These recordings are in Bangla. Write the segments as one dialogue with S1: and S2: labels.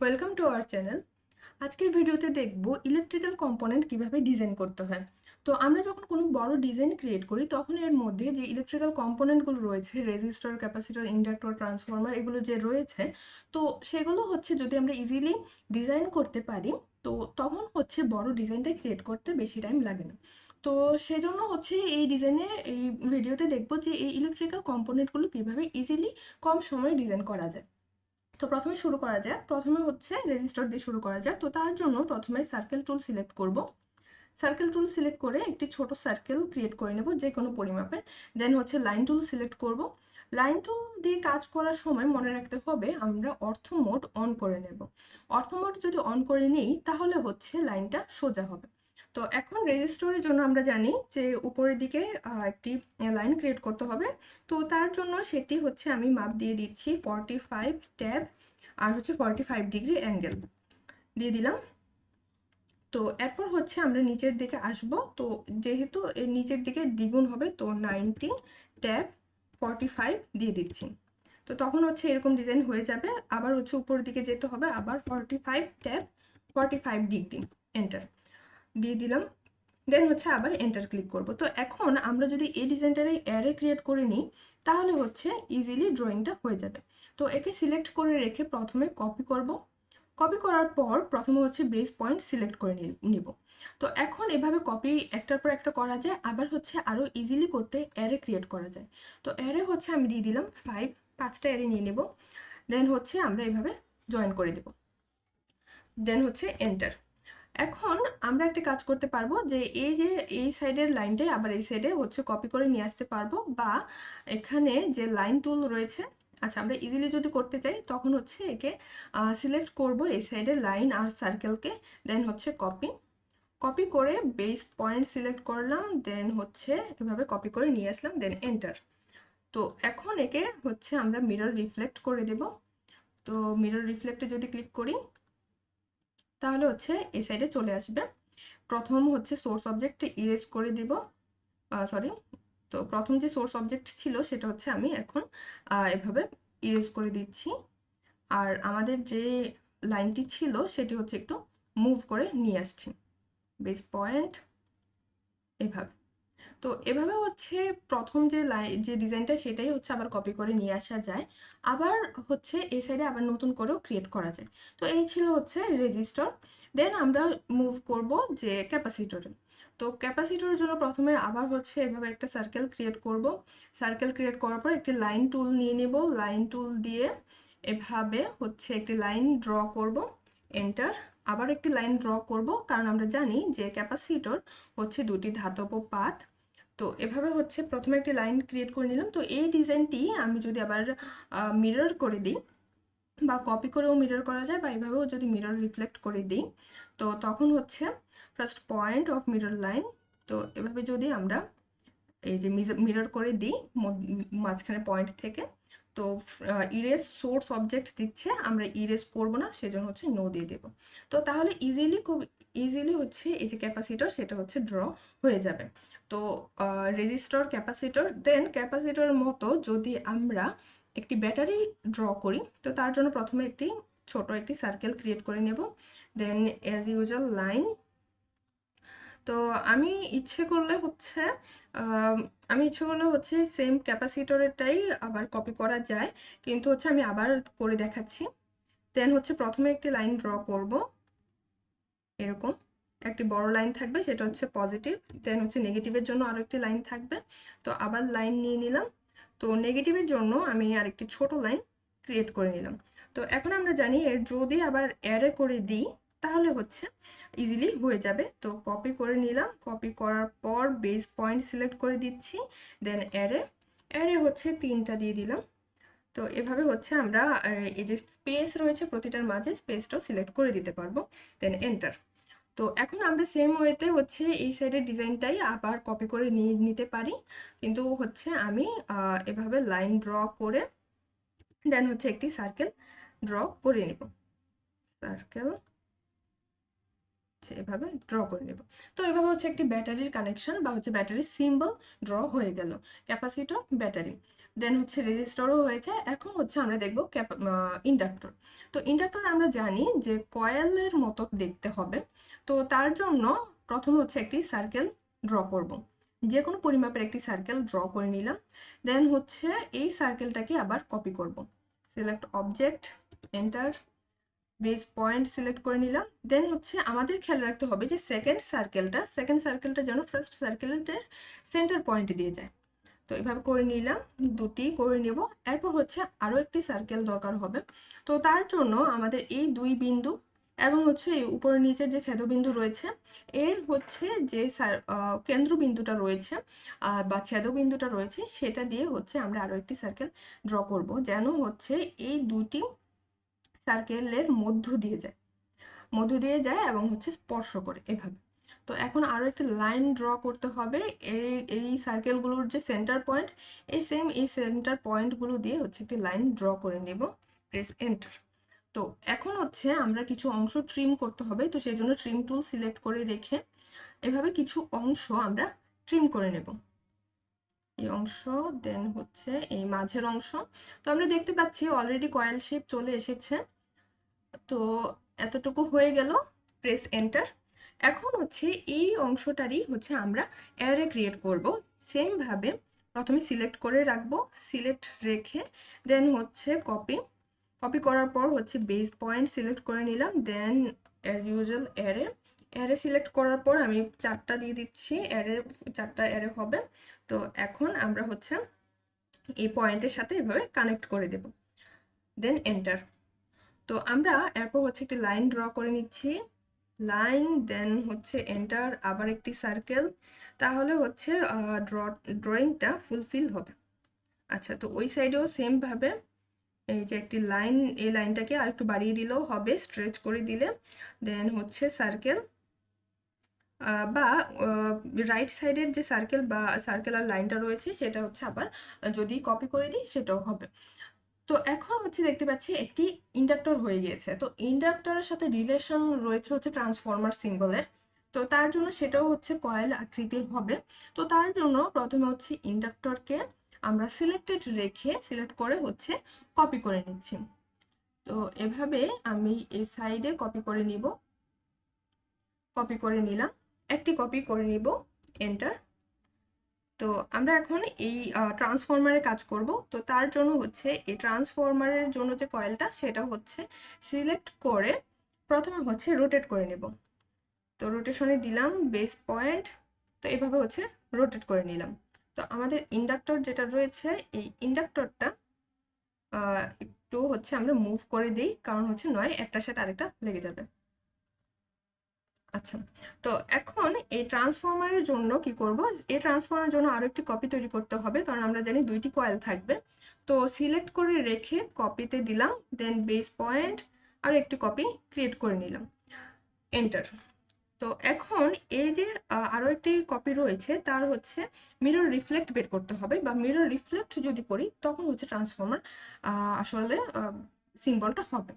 S1: Welcome to our channel. আজকের ভিডিওতে দেখব ইলেকট্রিক্যাল কম্পোনেন্ট কিভাবে ডিজাইন করতে হয়। তো আমরা যখন কোনো বড় ডিজাইন ক্রিয়েট করি তখন এর মধ্যে যে ইলেকট্রিক্যাল কম্পোনেন্টগুলো রয়েছে, রেজিস্টর, ক্যাপাসিটর, ইন্ডাক্টর, ট্রান্সফরমার, এগুলো যে রয়েছে, তো সেগুলো হচ্ছে যদি আমরা ইজিলি ডিজাইন করতে পারি, তো তখন হচ্ছে বড় ডিজাইনটা ক্রিয়েট করতে বেশি টাইম লাগে না। তো সেজন্য হচ্ছে এই ভিডিওতে দেখব যে এই ইলেকট্রিক্যাল কম্পোনেন্টগুলো কিভাবে ইজিলি কম সময়ে ডিজাইন করা যায়। তো প্রথমে শুরু করা যাক। প্রথমে হচ্ছে রেজিস্টার দিয়ে শুরু করা যাক। তো তার জন্য প্রথমে সার্কেল টুল সিলেক্ট করব। সার্কেল টুল সিলেক্ট করে একটি ছোট সার্কেল ক্রিয়েট করে নেব যে কোনো পরিমাপের। দেন হচ্ছে লাইন টুল সিলেক্ট করব। লাইন টুল দিয়ে কাজ করার সময় মনে রাখতে হবে আমরা অর্থ মোড অন করে নেব। অর্থ মোড যদি অন করে নিই তাহলে হচ্ছে লাইনটা সোজা হবে। তো এখন রেজিস্টরের জন্য আমরা জানি যে উপরের দিকে একটি লাইন ক্রিয়েট করতে হবে। তো তার জন্য সেটি হচ্ছে আমি মাপ দিয়ে দিচ্ছি 45 ট্যাব আর হচ্ছে 45 ডিগ্রি অ্যাঙ্গেল দিয়ে দিলাম। তো এরপর হচ্ছে আমরা নিচের দিকে আসব। তো যেহেতু এর নিচের দিকে দ্বিগুণ হবে, তো 90 ট্যাব 45 দিয়ে দিচ্ছি। তো তখন হচ্ছে এরকম ডিজাইন হয়ে যাবে। আবার হচ্ছে উপরের দিকে যেতে হবে, আবার 45 ট্যাব 45 ডিগ্রি, এন্টার দিয়ে দিলাম। দেন হচ্ছে আবার এন্টার ক্লিক করব। তো এখন আমরা যদি এই ডিজাইনটার অ্যারে ক্রিয়েট করে নিই তাহলে হচ্ছে ইজিলি ড্রয়িংটা হয়ে যাবে। তো একে সিলেক্ট করে রেখে প্রথমে কপি করব। কপি করার পর প্রথমে হচ্ছে বেস পয়েন্ট সিলেক্ট করে নিব। তো এখন এভাবে কপি একটার পর একটা করা যায়, আবার হচ্ছে আরো ইজিলি করতে অ্যারে ক্রিয়েট করা যায়। তো অ্যারে হচ্ছে আমি দিয়ে দিলাম 5টা অ্যারে নিয়ে নেব। দেন হচ্ছে আমরা এভাবে জয়েন করে দেব। দেন হচ্ছে এন্টার। এখন আমরা একটা কাজ করতে পারবো যে এই সাইডের লাইনটাই আবার এই সাইডে হচ্ছে কপি করে নিয়ে আসতে পারবো, বা এখানে যে লাইন টুল রয়েছে, আচ্ছা আমরা ইজিলি যদি করতে চাই তখন হচ্ছে একে সিলেক্ট করব এই সাইডের লাইন আর সার্কেলকে। দেন হচ্ছে কপি কপি করে বেস পয়েন্ট সিলেক্ট করলাম। দেন হচ্ছে এভাবে কপি করে নিয়ে আসলাম। দেন এন্টার। তো এখন একে হচ্ছে আমরা মিরর রিফ্লেক্ট করে দেব। তো মিরর রিফ্লেক্টে যদি ক্লিক করি তাহলে হচ্ছে এই সাইডে চলে আসবে। প্রথম হচ্ছে সোর্স অবজেক্ট ইরেজ করে দিব, সরি। তো প্রথম যে সোর্স অবজেক্ট ছিল সেটা হচ্ছে আমি এখন এভাবে ইরেজ করে দিচ্ছি। আর আমাদের যে লাইনটি ছিল সেটি হচ্ছে একটু মুভ করে নিয়ে আসছি বেস পয়েন্ট এভাবে। তো এভাবে হচ্ছে প্রথম যে ডিজাইনটা সেটাই হচ্ছে আবার কপি করে নিয়ে আসা যায়। আবার হচ্ছে এই সাইডে আবার নতুন করেও ক্রিয়েট করা যায়। তো এই ছিল হচ্ছে রেজিস্টর। দেন আমরা মুভ করব যে ক্যাপাসিটরে। তো ক্যাপাসিটরের জন্য প্রথমে আবার হচ্ছে এভাবে একটা সার্কেল ক্রিয়েট করব। সার্কেল ক্রিয়েট করার পর একটি লাইন টুল নিয়ে নেব। লাইন টুল দিয়ে এভাবে হচ্ছে একটি লাইন ড্র করব। এন্টার। আবার একটি লাইন ড্র করব, কারণ আমরা জানি যে ক্যাপাসিটর হচ্ছে দুটি ধাতব পাত। তো এভাবে হচ্ছে প্রথমে একটি লাইন ক্রিয়েট করে নিলাম। তো এই ডিজাইনটি আমি যদি আবার মিরর করে দিই, বা কপি করেও মিরর করা যায়, বা এভাবেও যদি মিরর রিফ্লেক্ট করে দিই, তো তখন হচ্ছে first point of mirror line. তো এভাবে যদি আমরা এই যে মিরর করে দিই মাঝখানে পয়েন্ট থেকে, তো ইরেজ সোর্স অবজেক্ট দিচ্ছে, আমরা ইরেজ করব না, সেজন্য হচ্ছে নো দিয়ে দেব। তো তাহলে খুব ইজিলি হচ্ছে এই যে ক্যাপাসিটর সেটা হচ্ছে ড্র হয়ে যাবে। তো রেজিস্টর, ক্যাপাসিটর, দেন ক্যাপাসিটরের মতো যদি আমরা একটি ব্যাটারি ড্র করি, তো তার জন্য প্রথমে ছোট একটি সার্কেল ক্রিয়েট করে নেব। দেন অ্যাজ ইউজুয়াল লাইন। তো আমি ইচ্ছে করলে হচ্ছে আম, আমি ইচ্ছে করলে হচ্ছে সেম ক্যাপাসিটরেরটাই আবার কপি করা যায়, কিন্তু হচ্ছে আমি আবার করে দেখাচ্ছি। দেন হচ্ছে প্রথমে একটি লাইন ড্র করব, এরকম একটি বড় লাইন থাকবে, সেটা হচ্ছে পজিটিভ। দেন হচ্ছে নেগেটিভের জন্য আরো একটি লাইন থাকবে। তো আবার লাইন নিয়ে নিলাম। তো নেগেটিভের জন্য আমি আরেকটি ছোট লাইন ক্রিয়েট করে নিলাম। তো এখন আমরা জানি এর যদি আবার অ্যারে করে দিই তাহলে হচ্ছে ইজিলি হয়ে যাবে। তো কপি করে নিলাম। কপি করার পর বেস পয়েন্ট সিলেক্ট করে দিচ্ছি। দেন অ্যারে অ্যারে হচ্ছে 3টা দিয়ে দিলাম। তো এভাবে হচ্ছে আমরা এই যে স্পেস রয়েছে প্রতিটার মাঝে, স্পেসটাও সিলেক্ট করে দিতে পারবো। Then enter. তো এখন আমরা সেম ওয়েতে হচ্ছে এই সাইডের ডিজাইনটাই আবার কপি করে নিয়ে নিতে পারি, কিন্তু হচ্ছে আমি এভাবে লাইন ড্র করে দেন হচ্ছে একটি সার্কেল ড্র করে নেব। সার্কেল এভাবে ড্র করে নেব। তো এভাবে হচ্ছে একটি ব্যাটারির কানেকশন বা হচ্ছে ব্যাটারির সিম্বল ড্র হয়ে গেল। Capacitor, battery. দেন হচ্ছে রেজিস্টরও হয়েছে। এখন হচ্ছে আমরা দেখব ইন্ডাক্টর। তো ইন্ডাক্টর আমরা জানি যে কয়েলের মতো দেখতে হবে। তো তার জন্য প্রথমে হচ্ছে একটি সার্কেল ড্র করব। যে কোনো পরিমাপের একটি সার্কেল ড্র করে নিলাম। দেন হচ্ছে এই সার্কেলটাকে আবার কপি করব। Select object, enter, base point select করে নিলাম। দেন হচ্ছে আমাদের খেয়াল রাখতে হবে যে সেকেন্ড সার্কেলটা যেন ফার্স্ট সার্কেলের সেন্টার পয়েন্টে দিয়ে যায়। তো এভাবে করে নিলাম, দুটি করে নেব। এরপর হচ্ছে আরও একটি সার্কেল দরকার হবে। তো তার জন্য আমাদের এই দুই বিন্দু এবং হচ্ছে এই উপর নিচের যে ছেদবিন্দু রয়েছে, এর হচ্ছে যে কেন্দ্রবিন্দুটা রয়েছে বা ছেদবিন্দুটা রয়েছে, সেটা দিয়ে হচ্ছে আমরা আরও একটি সার্কেল ড্র করব, যেন হচ্ছে এই দুটি সার্কেলের মধ্য দিয়ে যায় এবং হচ্ছে স্পর্শ করে এভাবে। তো এখন আরো একটা লাইন ড্র করতে হবে এই সার্কেলগুলোর যে সেন্টার পয়েন্ট, এই সেন্টার পয়েন্টগুলো দিয়ে হচ্ছে একটি লাইন ড্র করে নেব। Press enter. তো এখন হচ্ছে আমরা কিছু অংশ ট্রিম করতে হবে, তো সেই জন্য ট্রিম টুল সিলেক্ট করে রেখে এভাবে কিছু অংশ আমরা ট্রিম করে নেব। এই অংশ, দেন হচ্ছে এই মাঝের অংশ। তো আমরা দেখতে পাচ্ছি অলরেডি কয়েল শেপ চলে এসেছে। তো এতটুকু হয়ে গেল, প্রেস এন্টার। এখন হচ্ছে এই অংশটারই হচ্ছে আমরা অ্যারে ক্রিয়েট করব। সেম ভাবে প্রথমে সিলেক্ট করে রাখবো, সিলেক্ট রেখে দেন হচ্ছে কপি করার পর হচ্ছে বেস পয়েন্ট সিলেক্ট করে নিলাম। দেন অ্যাজ ইউজুয়াল অ্যারে সিলেক্ট করার পর আমি 4টা দিয়ে দিচ্ছি, 4টা অ্যারে হবে। তো এখন আমরা হচ্ছে এই পয়েন্টের সাথে এভাবে কানেক্ট করে দেব, দেন এন্টার। তো আমরা এরপর হচ্ছে একটি লাইন ড্র করে নিচ্ছি, লাইন, দেন হচ্ছে এন্টার, আবার একটি সার্কেল। তাহলে হচ্ছে ড্রয়িংটা ফুলফিল হবে। আচ্ছা, তো ওই সাইডেও সেম ভাবে এই যে একটি লাইন, এই লাইনটাকে আর একটু বাড়িয়ে দিলেও হবে, স্ট্রেচ করে দিলে। দেন হচ্ছে সার্কেল বা রাইট সাইডের যে সার্কেল আর লাইনটা রয়েছে সেটা হচ্ছে আবার যদি কপি করে দিই সেটাও হবে। তো এখন হচ্ছে দেখতে পাচ্ছি একটি ইন্ডাক্টর হয়ে গিয়েছে। তো ইন্ডাক্টরের সাথে রিলেশন রয়েছে হচ্ছে ট্রান্সফরমার সিম্বলের। তো তার জন্য সেটাও হচ্ছে কয়েল আকৃতির হবে। তো তার জন্য প্রথমে হচ্ছে ইন্ডাক্টরকে আমরা সিলেক্ট করে হচ্ছে কপি করে নিচ্ছি। তো এভাবে আমি এই সাইডে কপি করে নিলাম, একটি কপি করে নিব, এন্টার। তো আমরা এখন এই ট্রান্সফরমারের কাজ করব। তো তার জন্য হচ্ছে এই ট্রান্সফরমারের জন্য যে কয়েলটা সেটা হচ্ছে সিলেক্ট করে প্রথমে হচ্ছে রোটেট করে নেব। তো রোটেশনে দিলাম বেস পয়েন্ট, তো এভাবে হচ্ছে রোটেট করে নিলাম। তো আমাদের ইন্ডাক্টর যেটা রয়েছে, এই ইন্ডাক্টরটা একটু হচ্ছে আমরা মুভ করে দিই, কারণ হচ্ছে নয় একটার সাথে আরেকটা লেগে যাবে। আচ্ছা, তো এখন এই ট্রান্সফরমারের জন্য কি করব, এই ট্রান্সফরমারের জন্য আরো একটি কপি তৈরি করতে হবে, কারণ আমরা জানি দুইটি কয়েল থাকবে। তো সিলেক্ট করে রেখে কপিতে দিলাম, দেন বেস পয়েন্ট আর একটি কপি ক্রিয়েট করে নিলাম, এন্টার। তো এখন এই যে আরো একটি কপি রয়েছে, তার হচ্ছে মিরর রিফ্লেক্ট বের করতে হবে, বা মিরর রিফ্লেক্ট যদি করি তখন হচ্ছে ট্রান্সফরমার আসলে সিম্বলটা হবে।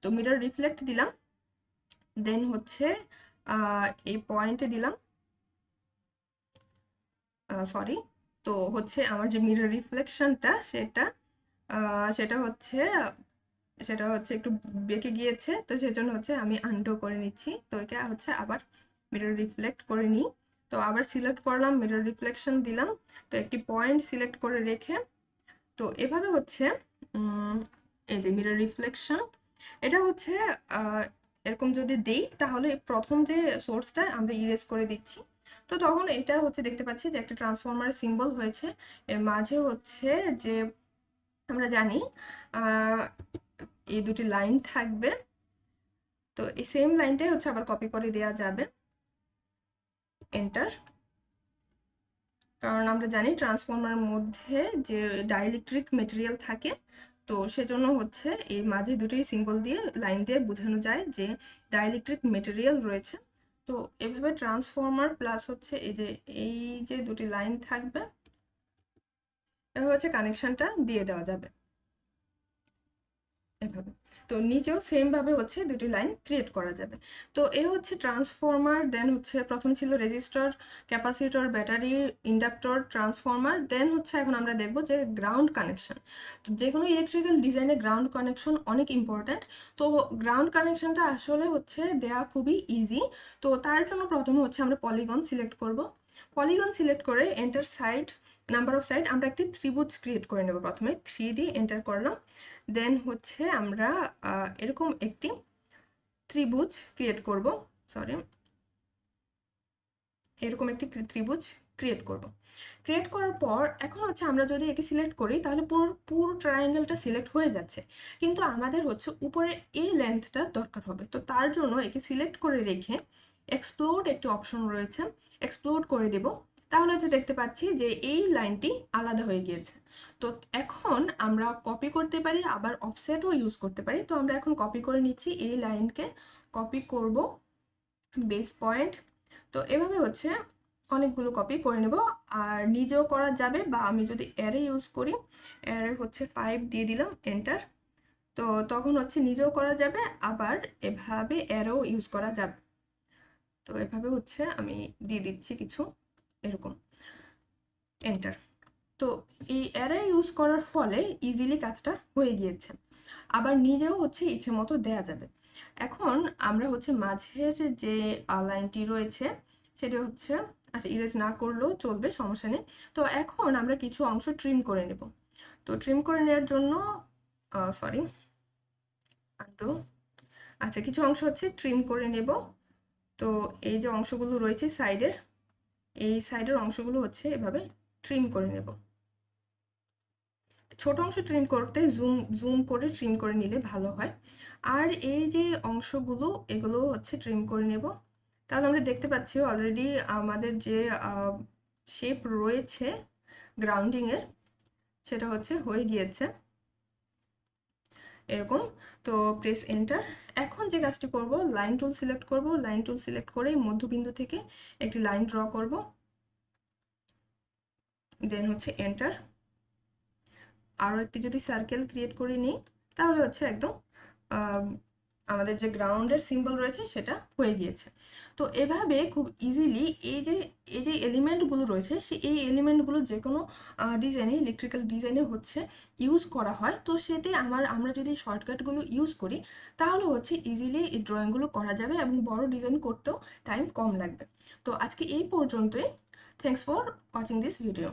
S1: তো মিরর রিফ্লেক্ট দিলাম, দেন হচ্ছে এই পয়েন্টে দিলাম, সরি। তো হচ্ছে আমার যে মিরর রিফ্লেকশনটা সেটা হচ্ছে একটু বেঁকে গিয়েছে, তো সেজন্য হচ্ছে আমি আনডু করে নিচ্ছি। তো এটা হচ্ছে আবার মিরর রিফ্লেক্ট করে নিই। তো আবার সিলেক্ট করলাম, মিরর রিফ্লেকশন দিলাম, তো একটি পয়েন্ট সিলেক্ট করে রেখে তো এভাবে হচ্ছে এই যে মিরর রিফ্লেকশন, এটা হচ্ছে এরকম যদি দেই তাহলে প্রথম যে সোর্সটা আমরা ইরেজ করে দিচ্ছি। তো তখন এটা হচ্ছে দেখতে পাচ্ছি যে একটা ট্রান্সফরমারের সিম্বল হয়েছে। এর মাঝে হচ্ছে যে আমরা জানি এই দুটি লাইন থাকবে। তো এই সেম লাইনটাই হচ্ছে আবার কপি করে দেওয়া যাবে, এন্টার। কারণ আমরা জানি ট্রান্সফরমারের মধ্যে যে ডাইইলেকট্রিক মেটেরিয়াল থাকে, তো সেজন্য হচ্ছে এই মাঝে দুটি সিম্বল দিয়ে লাইন দিয়ে বোঝানো যায় যে ডাইইলেকট্রিক মেটেরিয়াল রয়েছে। তো এভাবে ট্রান্সফরমার প্লাস হচ্ছে এই যে দুটি লাইন থাকবে, এভাবে হচ্ছে কানেকশনটা দিয়ে দেওয়া যাবে এভাবে। তো নিচেও সেম ভাবে হচ্ছে দুটি লাইন ক্রিয়েট করা যাবে। তো এ হচ্ছে ট্রান্সফরমার, দেন হচ্ছে প্রথম ছিল resistor, capacitor, battery, inductor, transformer, then হচ্ছে এখন আমরা দেখব যে গ্রাউন্ড কানেকশন। তো যে কোনো ইলেকট্রিক্যাল ডিজাইনে গ্রাউন্ড কানেকশন অনেক ইম্পর্ট্যান্ট। তো গ্রাউন্ড কানেকশনটা আসলে হচ্ছে দেয়া খুবই ইজি। তো তার জন্য প্রথমে হচ্ছে আমরা পলিগন সিলেক্ট করব। পলিগন সিলেক্ট করে enter side, number of side, আমরা একটি ত্রিভুজ ক্রিয়েট করে নেব। প্রথমে 3 দিয়ে এন্টার করলাম, দেন হচ্ছে আমরা এরকম একটি ত্রিভুজ ক্রিয়েট করব, সরি, এরকম একটি ত্রিভুজ ক্রিয়েট করব। ক্রিয়েট করার পর এখন হচ্ছে আমরা যদি একে সিলেক্ট করি তাহলে পুরো পুরো ট্রায়াঙ্গেলটা সিলেক্ট হয়ে যাচ্ছে, কিন্তু আমাদের হচ্ছে উপরে এই লেন্থটা দরকার হবে। তো তার জন্য একে সিলেক্ট করে রেখে এক্সপ্লোড একটি অপশন রয়েছে, এক্সপ্লোড করে দেব। তাহলে হচ্ছে দেখতে পাচ্ছি যে এই লাইনটি আলাদা হয়ে গিয়েছে। তো এখন আমরা কপি করতে পারি, আবার অফসেটও ইউজ করতে পারি। তো আমরা এখন কপি করে নিচ্ছি, এই লাইনকে কপি করব বেস পয়েন্ট। তো এভাবে হচ্ছে অনেকগুলো কপি করে নেব। আর নিজেও করা যাবে, বা আমি যদি অ্যারে ইউজ করি, অ্যারে হচ্ছে 5 দিয়ে দিলাম, এন্টার। তো তখন হচ্ছে নিজেও করা যাবে, আবার এভাবে অ্যারেও ইউজ করা যাবে। তো এভাবে হচ্ছে আমি দিয়ে দিচ্ছি কিছু, এরকম, এন্টার। তো এই অ্যারে ইউজ করার ফলে ইজিলি কাজটা হয়ে গিয়েছে। আবার নিজেও হচ্ছে ইচ্ছে মতো দেয়া যাবে। এখন আমরা হচ্ছে মাঝের যে লাইনটি রয়েছে সেটা হচ্ছে, আচ্ছা ইরেজ না করলেও চলবে, সমস্যা নেই। তো এখন আমরা কিছু অংশ ট্রিম করে নেব। তো ট্রিম করে নেওয়ার জন্য সরি, আন্ডু, আচ্ছা কিছু অংশ হচ্ছে ট্রিম করে নেব। তো এই যে অংশগুলো রয়েছে সাইডের, এই সাইডের অংশগুলো হচ্ছে এভাবে ট্রিম করে নেব। ছোট অংশ ট্রিম করতে জুম জুম করে ট্রিম করে নিলে ভালো হয়। আর এই যে অংশগুলো, এগুলো হচ্ছে ট্রিম করে নেব। তাহলে আমরা দেখতে পাচ্ছি অলরেডি আমাদের যে শেপ রয়েছে গ্রাউন্ডিং এর, সেটা হচ্ছে হয়ে গিয়েছে এরকম। তো প্রেস এন্টার। এখন যে কাজটি করব, লাইন টুল সিলেক্ট করব, লাইন টুল সিলেক্ট করে মধ্যবিন্দু থেকে একটি লাইন ড্র করব, দেন হচ্ছে এন্টার। আরও একটি যদি সার্কেল ক্রিয়েট করে নিই তাহলে হচ্ছে একদম আমাদের যে গ্রাউন্ডের সিম্বল রয়েছে সেটা হয়ে গিয়েছে। তো এভাবে খুব ইজিলি এই যে এলিমেন্টগুলো রয়েছে, এই এলিমেন্টগুলো যে কোনো ডিজাইনে, ইলেকট্রিক্যাল ডিজাইনে হচ্ছে ইউজ করা হয়। তো সেটাই আমরা যদি শর্টকাটগুলো ইউজ করি তাহলে হচ্ছে ইজিলি এই ড্রয়িংগুলো করা যাবে, এবং বড় ডিজাইন করতেও টাইম কম লাগবে। তো আজকে এই পর্যন্তই। Thanks for watching this video.